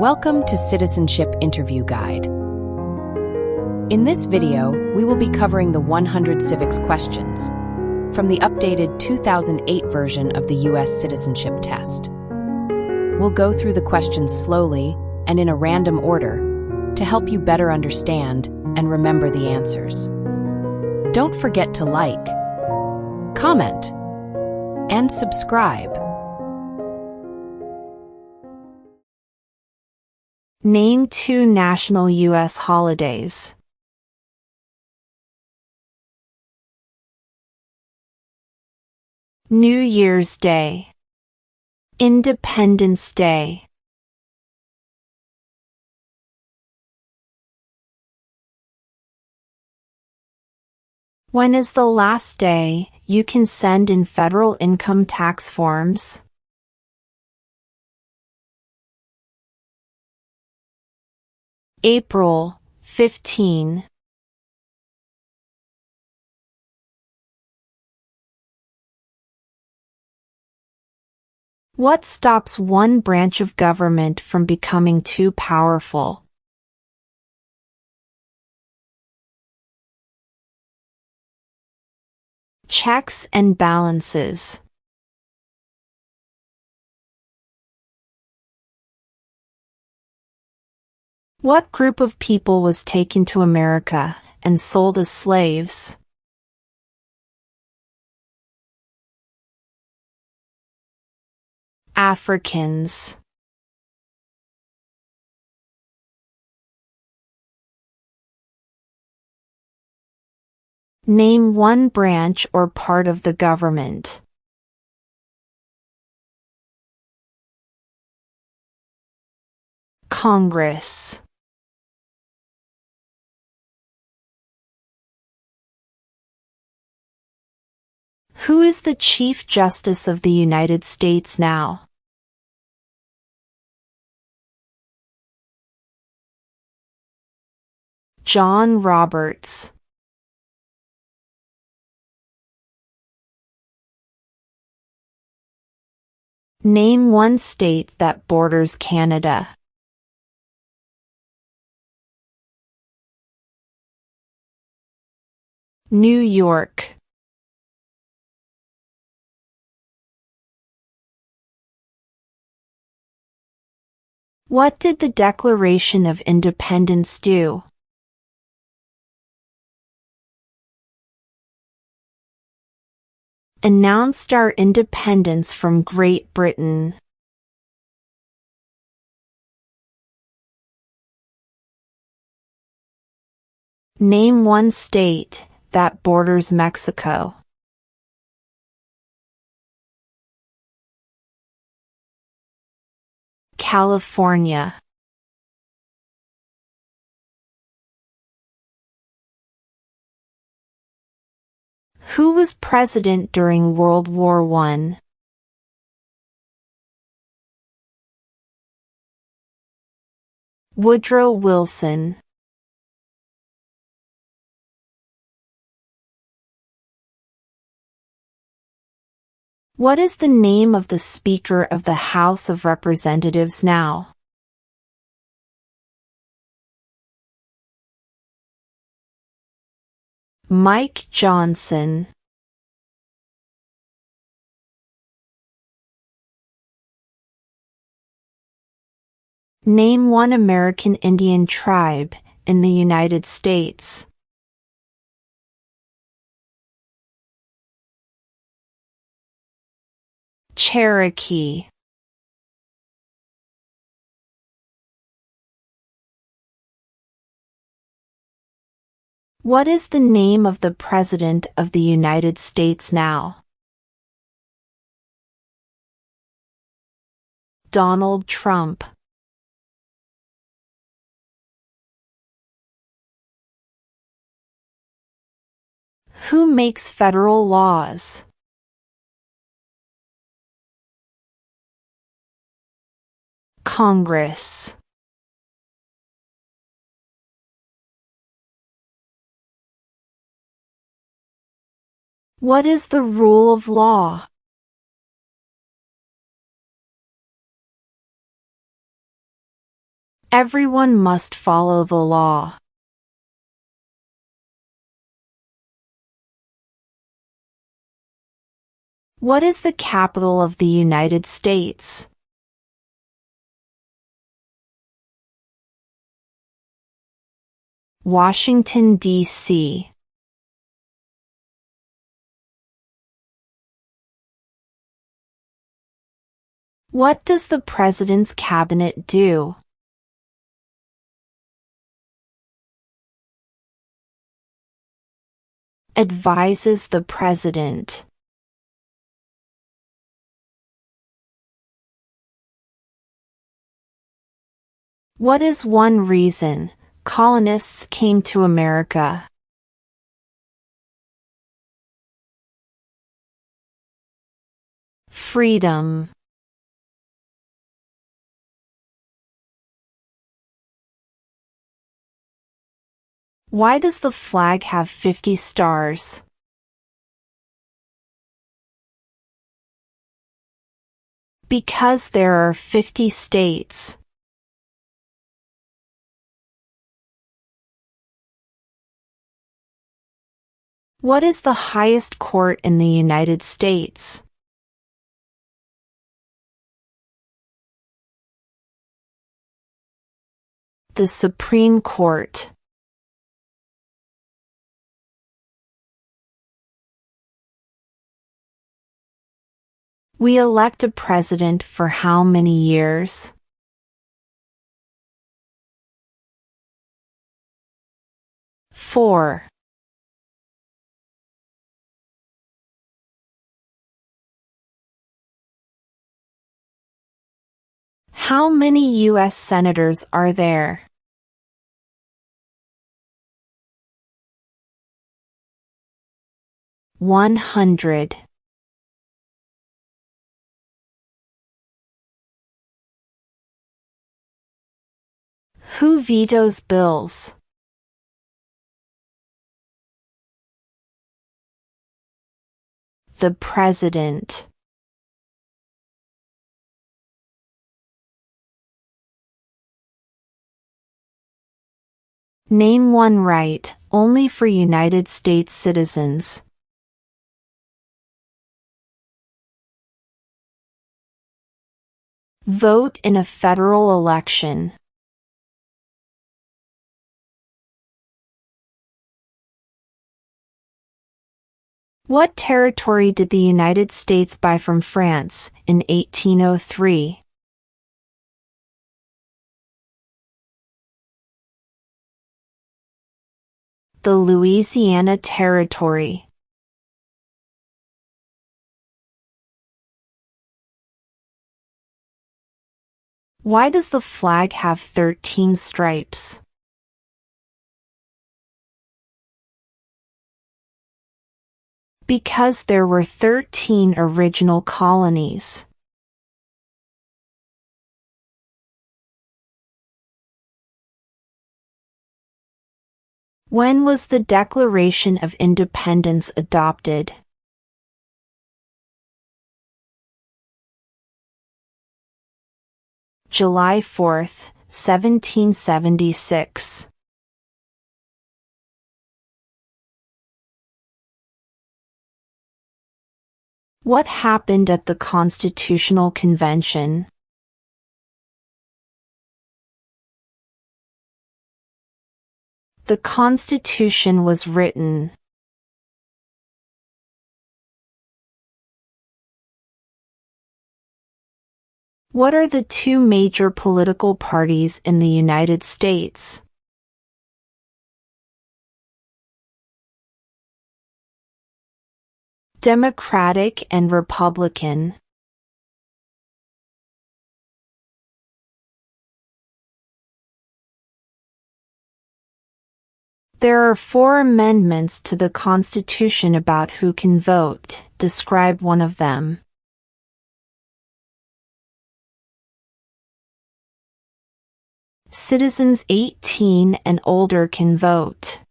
Welcome to Citizenship Interview Guide. In this video, we will be covering the 100 civics questions from the updated 2008 version of the U.S. Citizenship Test. We'll go through the questions slowly and in a random order to help you better understand and remember the answers. Don't forget to like, comment, and subscribe. Name 2 national U.S. holidays. New Year's Day, Independence Day. When is the last day you can send in federal income tax forms? April 15. What stops one branch of government from becoming too powerful? Checks and balances. What group of people was taken to America and sold as slaves? Africans. Name one branch or part of the government. Congress. Who is the Chief Justice of the United States now? John Roberts. Name one state that borders Canada. New York. What did the Declaration of Independence do? Announced our independence from Great Britain. Name one state that borders Mexico. California. Who was president during World War I? Woodrow Wilson. What is the name of the Speaker of the House of Representatives now? Mike Johnson. Name one American Indian tribe in the United States. Cherokee. What is the name of the President of the United States now? Donald Trump. Who makes federal laws? Congress. What is the rule of law? Everyone must follow the law. What is the capital of the United States? Washington, D.C. What does the President's Cabinet do? Advises the President. What is one reason colonists came to America? Freedom. Why does the flag have 50 stars? Because there are 50 states. What is the highest court in the United States? The Supreme Court. We elect a president for how many years? Four. How many U.S. senators are there? 100. Who vetoes bills? The President. Name one right, only for United States citizens. Vote in a federal election. What territory did the United States buy from France in 1803? The Louisiana Territory. Why does the flag have 13 stripes? Because there were 13 original colonies. When was the Declaration of Independence adopted? July 4, 1776. What happened at the Constitutional Convention? The Constitution was written. What are the two major political parties in the United States? Democratic and Republican. There are 4 amendments to the Constitution about who can vote. Describe one of them. Citizens 18 and older can vote.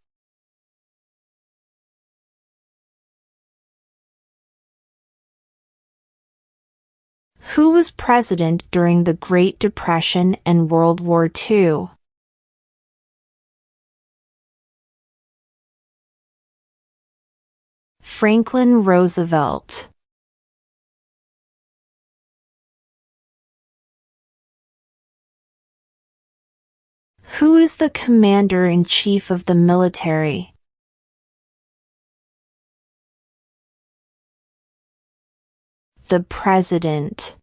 Who was president during the Great Depression and World War II? Franklin Roosevelt. Who is the commander-in-chief of the military? The president.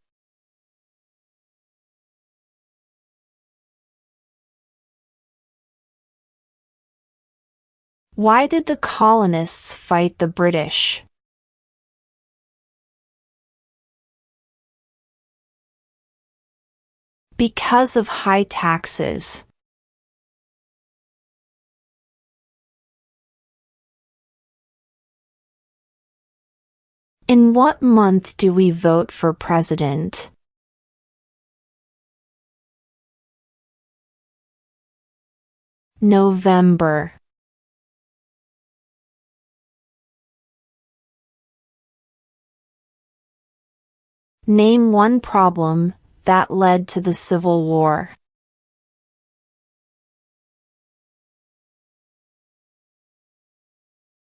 Why did the colonists fight the British? Because of high taxes. In what month do we vote for president? November. Name one problem that led to the Civil War.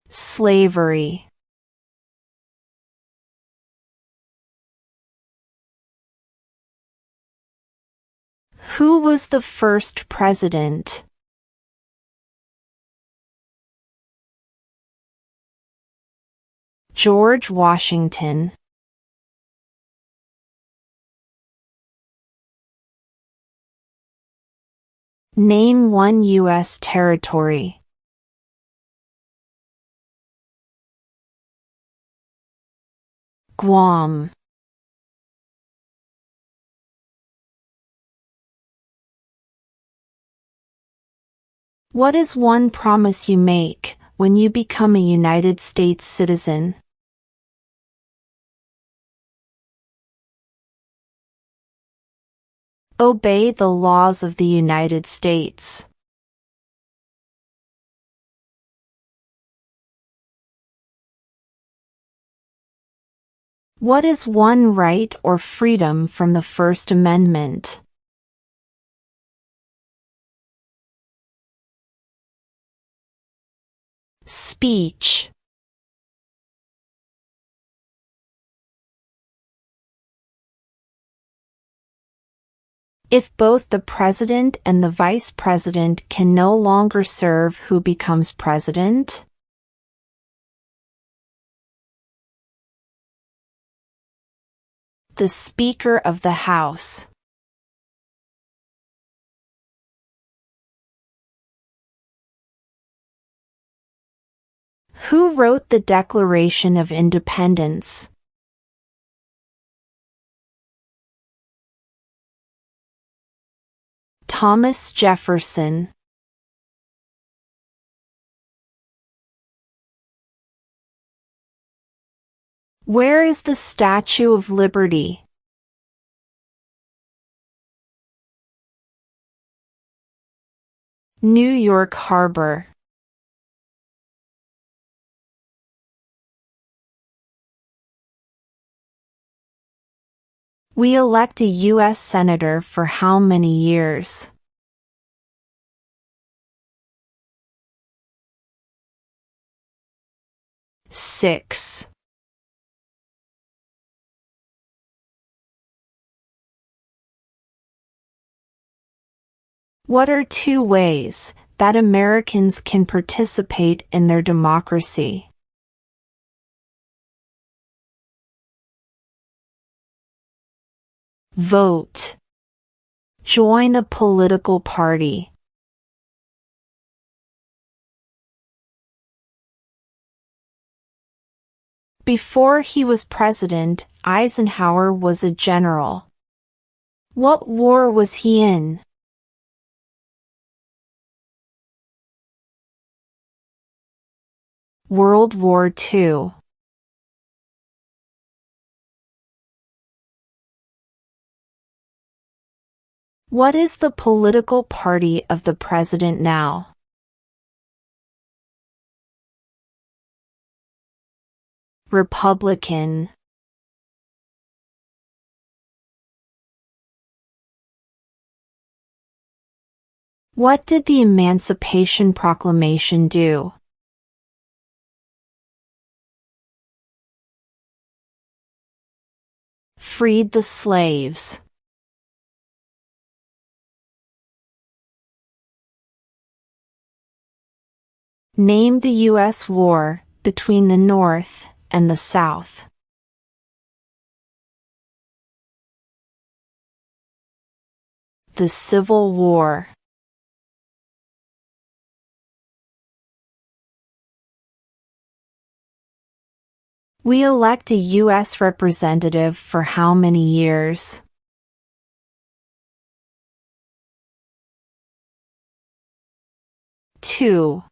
Slavery. Who was the first president? George Washington. Name one U.S. territory. Guam. What is one promise you make when you become a United States citizen? Obey the laws of the United States. What is one right or freedom from the First Amendment? Speech. If both the president and the vice president can no longer serve, who becomes president? The Speaker of the House. Who wrote the Declaration of Independence? Thomas Jefferson. Where is the Statue of Liberty? New York Harbor. We elect a U.S. Senator for how many years? 6. What are 2 ways that Americans can participate in their democracy? Vote. Join a political party. Before he was president, Eisenhower was a general. What war was he in? World War II. What is the political party of the president now? Republican. What did the Emancipation Proclamation do? Freed the slaves. Name the U.S. war between the North and the South. The Civil War. We elect a U.S. representative for how many years? 2.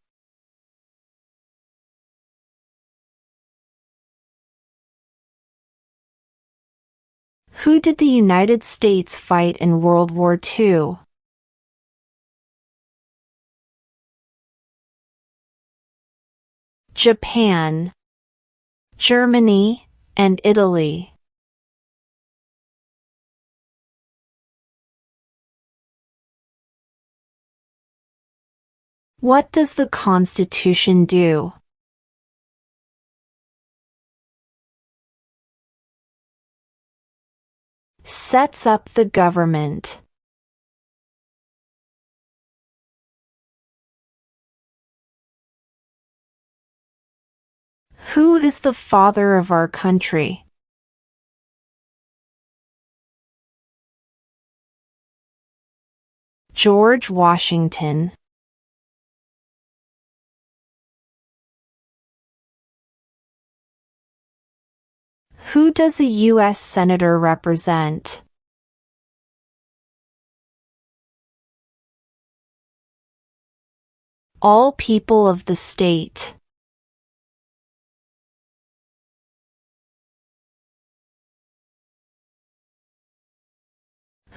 Who did the United States fight in World War II? Japan, Germany, and Italy. What does the Constitution do? Sets up the government. Who is the father of our country? George Washington. Who does a U.S. Senator represent? All people of the state.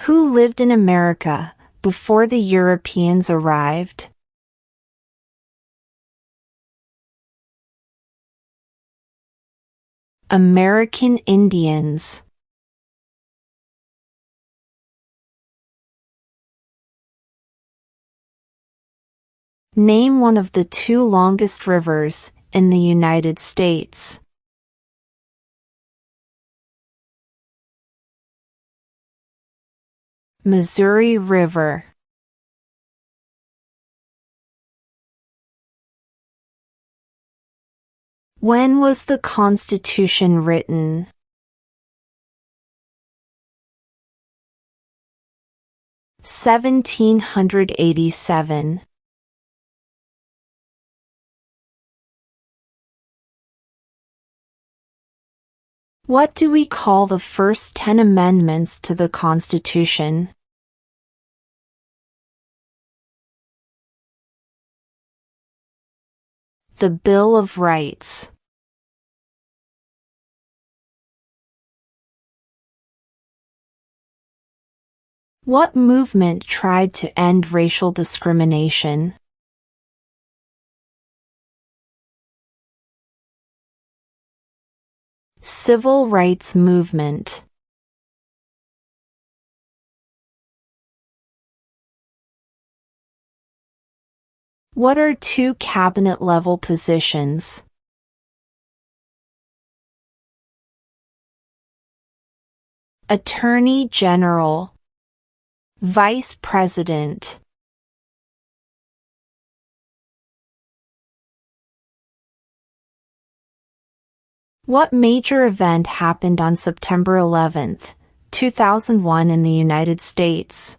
Who lived in America before the Europeans arrived? American Indians. Name one of the 2 longest rivers in the United States. Missouri River. When was the Constitution written? (1787). What do we call the first 10 amendments to the Constitution? The Bill of Rights. What movement tried to end racial discrimination? Civil rights movement. What are 2 cabinet-level positions? Attorney General. Vice President. What major event happened on September 11, 2001 in the United States?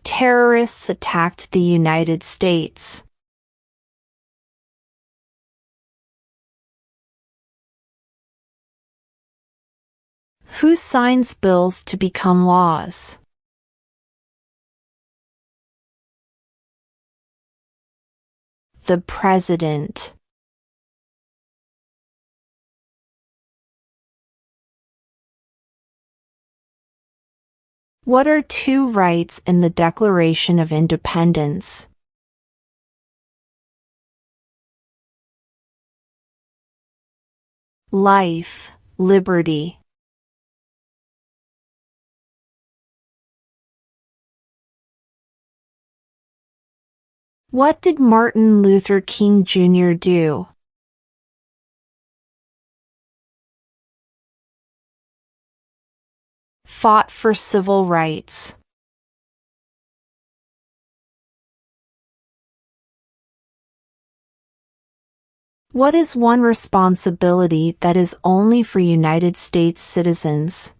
Terrorists attacked the United States. Who signs bills to become laws? The President. What are 2 rights in the Declaration of Independence? Life, liberty. What did Martin Luther King Jr. do? Fought for civil rights. What is one responsibility that is only for United States citizens?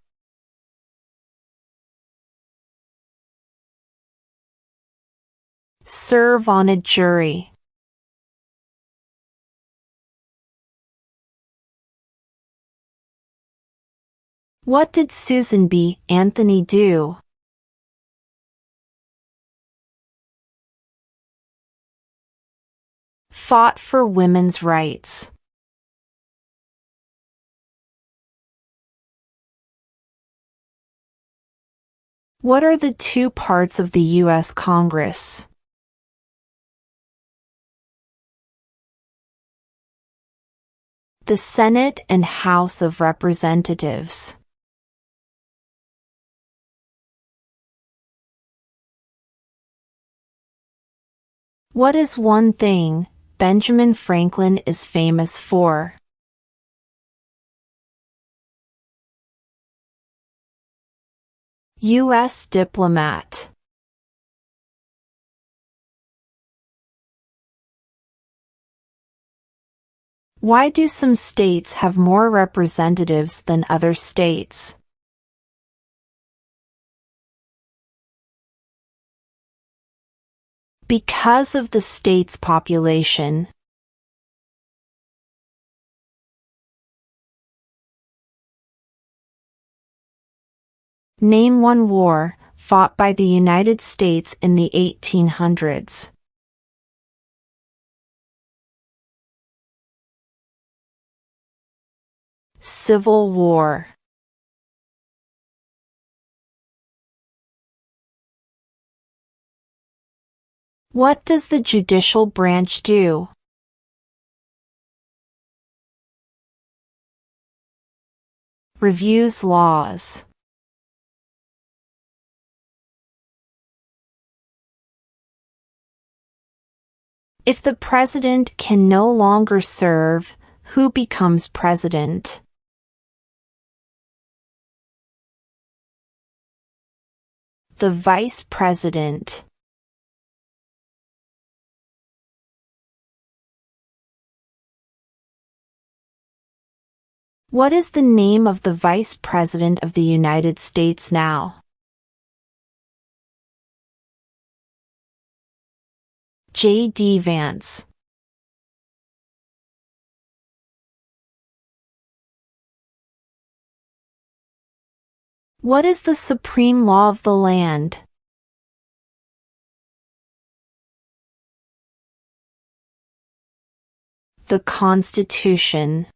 Serve on a jury. What did Susan B. Anthony do? Fought for women's rights. What are the two parts of the U.S. Congress? The Senate and House of Representatives. What is one thing Benjamin Franklin is famous for? U.S. diplomat. Why do some states have more representatives than other states? Because of the state's population. Name one war fought by the United States in the 1800s. Civil War. What does the judicial branch do? Reviews laws. If the president can no longer serve, who becomes president? The vice president. What is the name of the Vice President of the United States now? J.D. Vance. What is the supreme law of the land? The Constitution.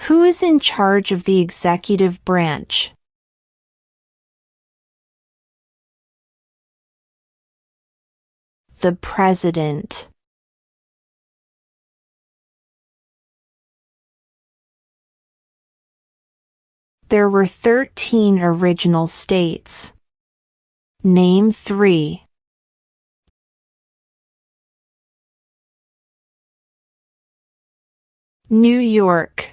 Who is in charge of the executive branch? The President. There were 13 original states. Name 3. New York,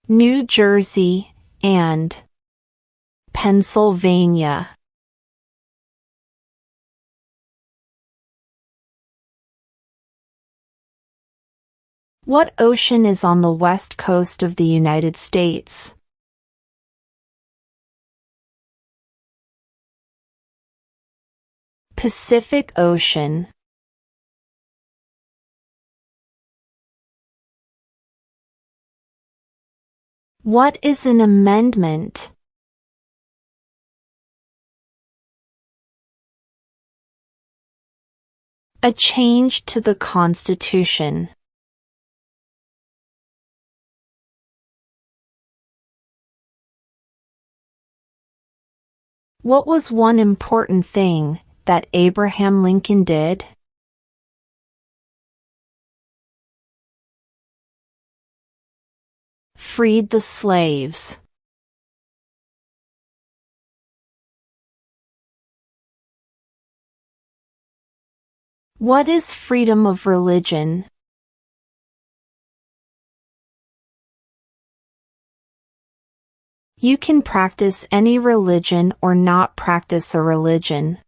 New Jersey, and Pennsylvania. What ocean is on the west coast of the United States? Pacific Ocean. What is an amendment? A change to the Constitution. What was one important thing that Abraham Lincoln did? Freed the slaves. What is freedom of religion? You can practice any religion or not practice a religion.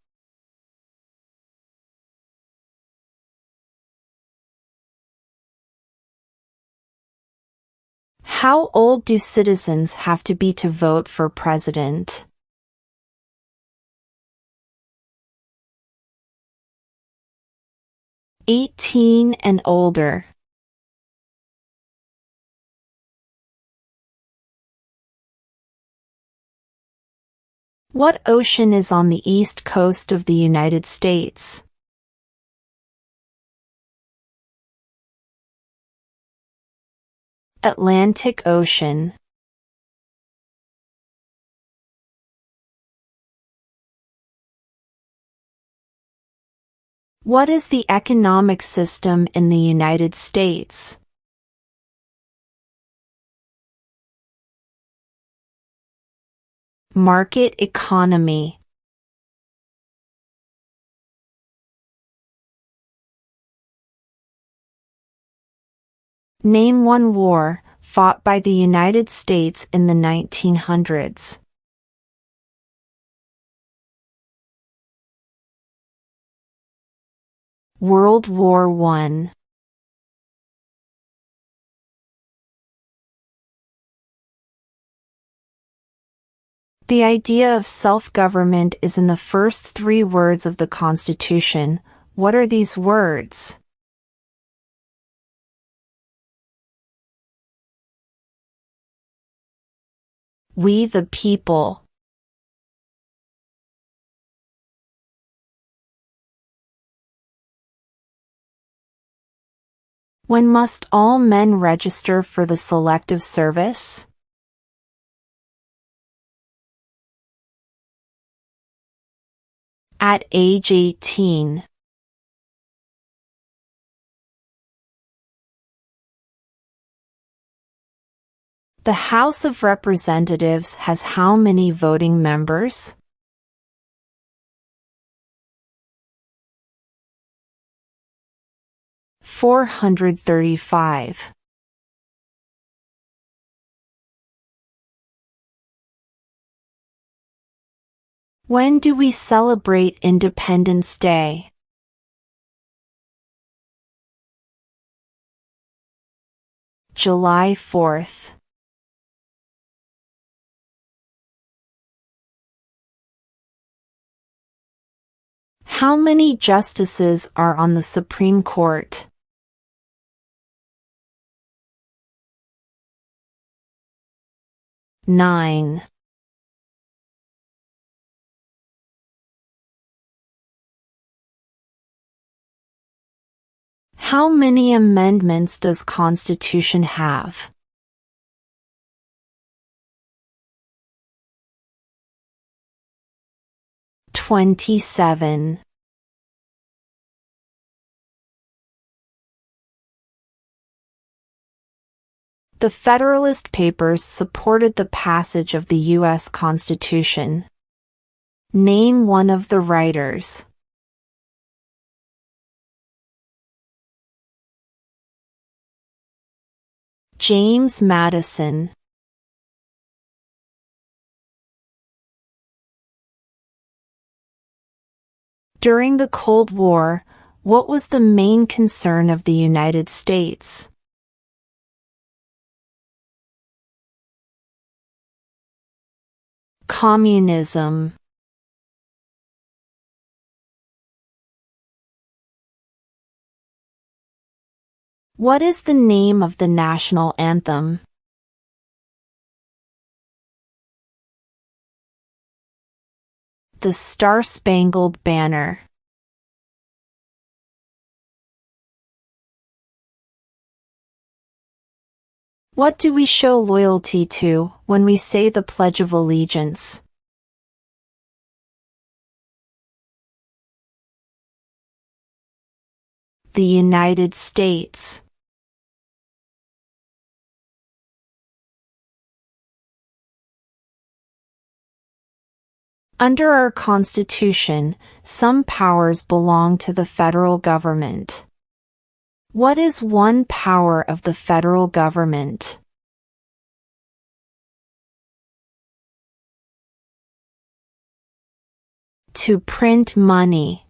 How old do citizens have to be to vote for president? 18 and older. What ocean is on the east coast of the United States? Atlantic Ocean. What is the economic system in the United States? Market economy. Name one war fought by the United States in the 1900s. World War I. The idea of self-government is in the first 3 words of the Constitution. What are these words? We the people. When must all men register for the Selective Service? At age 18. The House of Representatives has how many voting members? 435. When do we celebrate Independence Day? July 4th. How many justices are on the Supreme Court? 9. How many amendments does Constitution have? 27. The Federalist Papers supported the passage of the U.S. Constitution. Name one of the writers. James Madison. During the Cold War, what was the main concern of the United States? Communism. What is the name of the national anthem? The Star-Spangled Banner. What do we show loyalty to when we say the Pledge of Allegiance? The United States. Under our Constitution, some powers belong to the federal government. What is one power of the federal government? To print money.